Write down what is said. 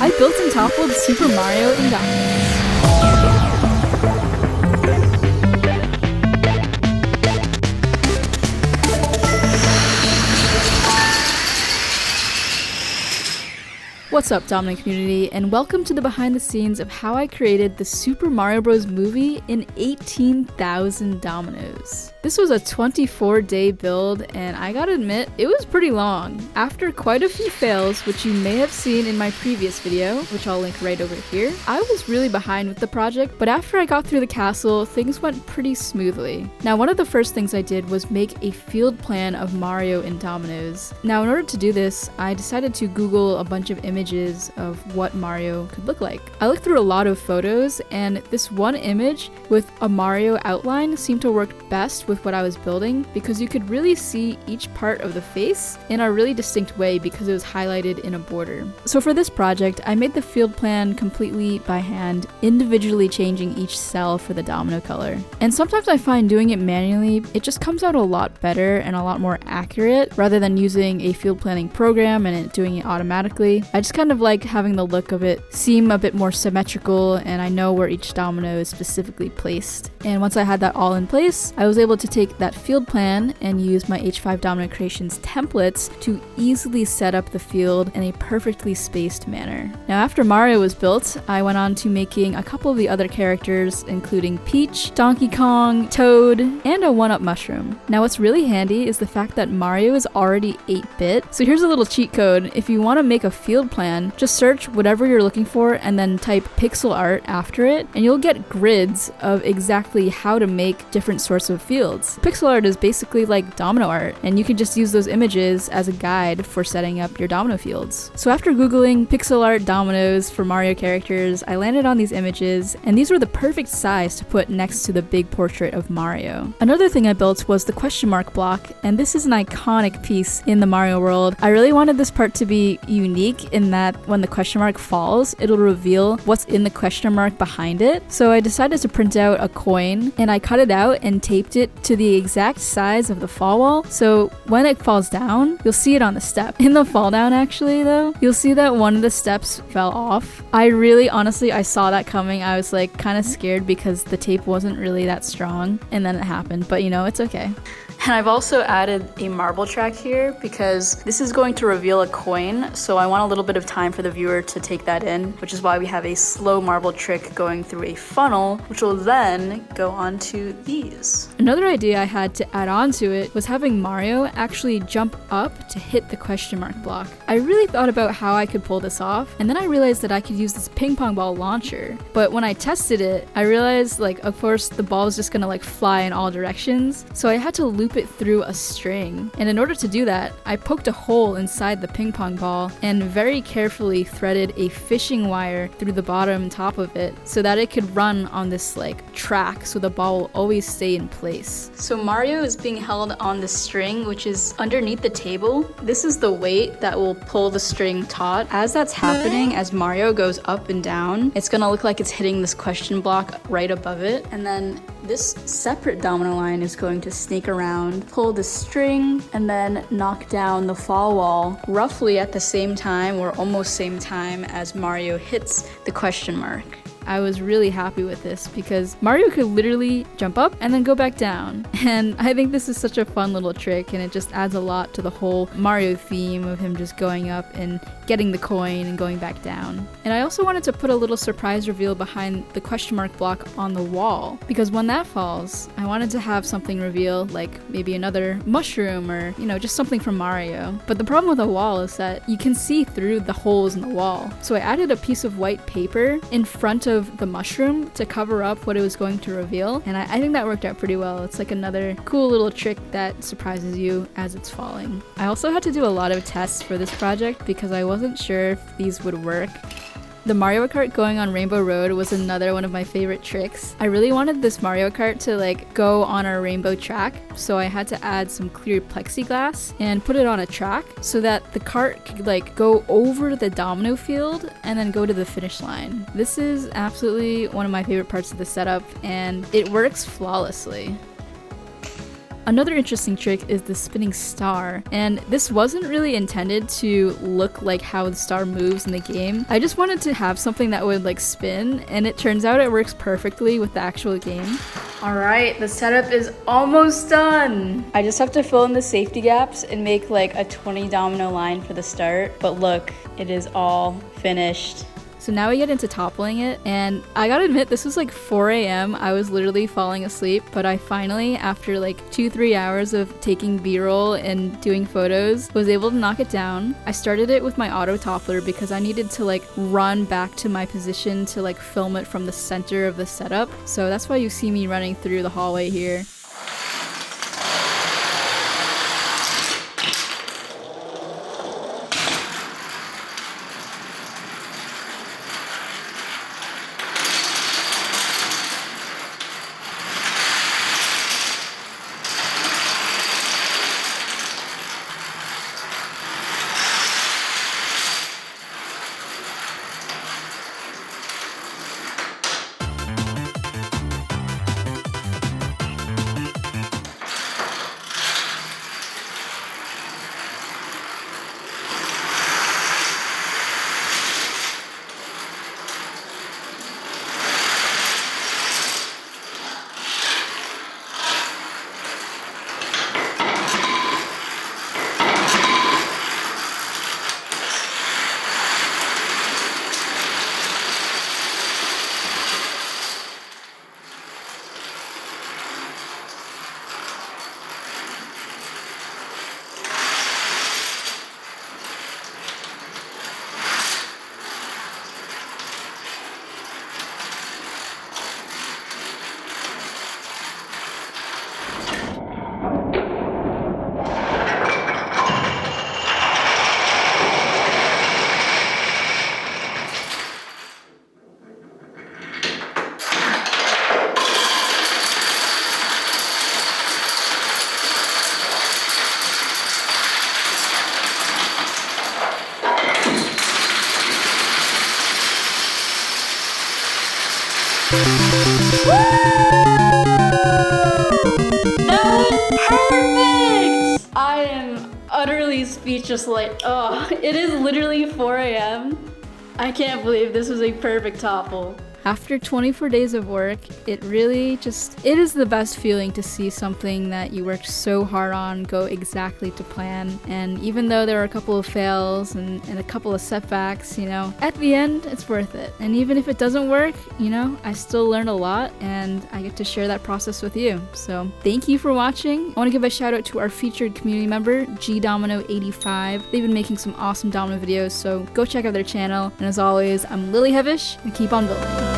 I built and toppled Super Mario in Dominoes. What's up, Domino community, and welcome to the behind the scenes of how I created the Super Mario Bros. Movie in 18,000 dominoes. This was a 24-day build, and I gotta admit, it was pretty long. After quite a few fails, which you may have seen in my previous video, which I'll link right over here, I was really behind with the project, but after I got through the castle, things went pretty smoothly. Now, one of the first things I did was make a field plan of Mario in dominoes. Now, in order to do this, I decided to Google a bunch of images of what Mario could look like. I looked through a lot of photos, and this one image with a Mario outline seemed to work best with what I was building because you could really see each part of the face in a really distinct way because it was highlighted in a border. So for this project, I made the field plan completely by hand, individually changing each cell for the domino color. And sometimes I find doing it manually, it just comes out a lot better and a lot more accurate rather than using a field planning program and it doing it automatically. I just kind of like having the look of it seem a bit more symmetrical, and I know where each domino is specifically placed. And once I had that all in place, I was able to take that field plan and use my H5 Domino Creations templates to easily set up the field in a perfectly spaced manner. Now, after Mario was built, I went on to making a couple of the other characters, including Peach, Donkey Kong, Toad, and a 1-up mushroom. Now, what's really handy is the fact that Mario is already 8-bit. So here's a little cheat code. If you want to make a field plan, just search whatever you're looking for and then type pixel art after it, and you'll get grids of exactly how to make different sorts of fields. Pixel art is basically like domino art, and you can just use those images as a guide for setting up your domino fields. So after Googling pixel art dominoes for Mario characters, I landed on these images, and these were the perfect size to put next to the big portrait of Mario. Another thing I built was the question mark block, and this is an iconic piece in the Mario world. I really wanted this part to be unique in that when the question mark falls, it'll reveal what's in the question mark behind it. So I decided to print out a coin, and I cut it out and taped it to the exact size of the fall wall, so when it falls down, you'll see it on the step. In the fall down, actually, though, you'll see that one of the steps fell off. I saw that coming. I was like kind of scared because the tape wasn't really that strong, and then it happened, but you know, it's okay. And I've also added a marble track here because this is going to reveal a coin, so I want a little bit of time for the viewer to take that in, which is why we have a slow marble trick going through a funnel, which will then go onto these. Another idea I had to add on to it was having Mario actually jump up to hit the question mark block. I really thought about how I could pull this off, and then I realized that I could use this ping pong ball launcher. But when I tested it, I realized, like, of course, the ball is just gonna like fly in all directions, so I had to loop it through a string. And in order to do that, I poked a hole inside the ping pong ball and very carefully threaded a fishing wire through the bottom top of it so that it could run on this like track so the ball will always stay in place. So Mario is being held on the string, which is underneath the table. This is the weight that will pull the string taut. As that's happening, as Mario goes up and down, it's gonna look like it's hitting this question block right above it. And then this separate domino line is going to snake around, pull the string, and then knock down the fall wall roughly at the same time or almost same time as Mario hits the question mark. I was really happy with this because Mario could literally jump up and then go back down. And I think this is such a fun little trick, and it just adds a lot to the whole Mario theme of him just going up and getting the coin and going back down. And I also wanted to put a little surprise reveal behind the question mark block on the wall, because when that falls, I wanted to have something reveal, like maybe another mushroom or, you know, just something from Mario. But the problem with a wall is that you can see through the holes in the wall. So I added a piece of white paper in front of the mushroom to cover up what it was going to reveal, and I think that worked out pretty well. It's like another cool little trick that surprises you as it's falling. I also had to do a lot of tests for this project because I wasn't sure if these would work. The Mario Kart going on Rainbow Road was another one of my favorite tricks. I really wanted this Mario Kart to like go on a rainbow track, so I had to add some clear plexiglass and put it on a track so that the cart could like go over the domino field and then go to the finish line. This is absolutely one of my favorite parts of the setup, and it works flawlessly. Another interesting trick is the spinning star, and this wasn't really intended to look like how the star moves in the game. I just wanted to have something that would like spin, and it turns out it works perfectly with the actual game. Alright, the setup is almost done! I just have to fill in the safety gaps and make like a 20 domino line for the start, but look, it is all finished. So now we get into toppling it, and I gotta admit, this was like 4 a.m. I was literally falling asleep, but I finally, after like 2-3 hours of taking b-roll and doing photos, was able to knock it down. I started it with my auto toppler because I needed to like run back to my position to like film it from the center of the setup. So that's why you see me running through the hallway here. That was perfect! I am utterly speechless, like, oh, it is literally 4 a.m. I can't believe this was a perfect topple. After 24 days of work, it is the best feeling to see something that you worked so hard on go exactly to plan. And even though there were a couple of fails and a couple of setbacks, you know, at the end, it's worth it. And even if it doesn't work, you know, I still learned a lot and I get to share that process with you. So thank you for watching. I want to give a shout out to our featured community member, GDomino85. They've been making some awesome domino videos, so go check out their channel. And as always, I'm Lily Hevish, and keep on building.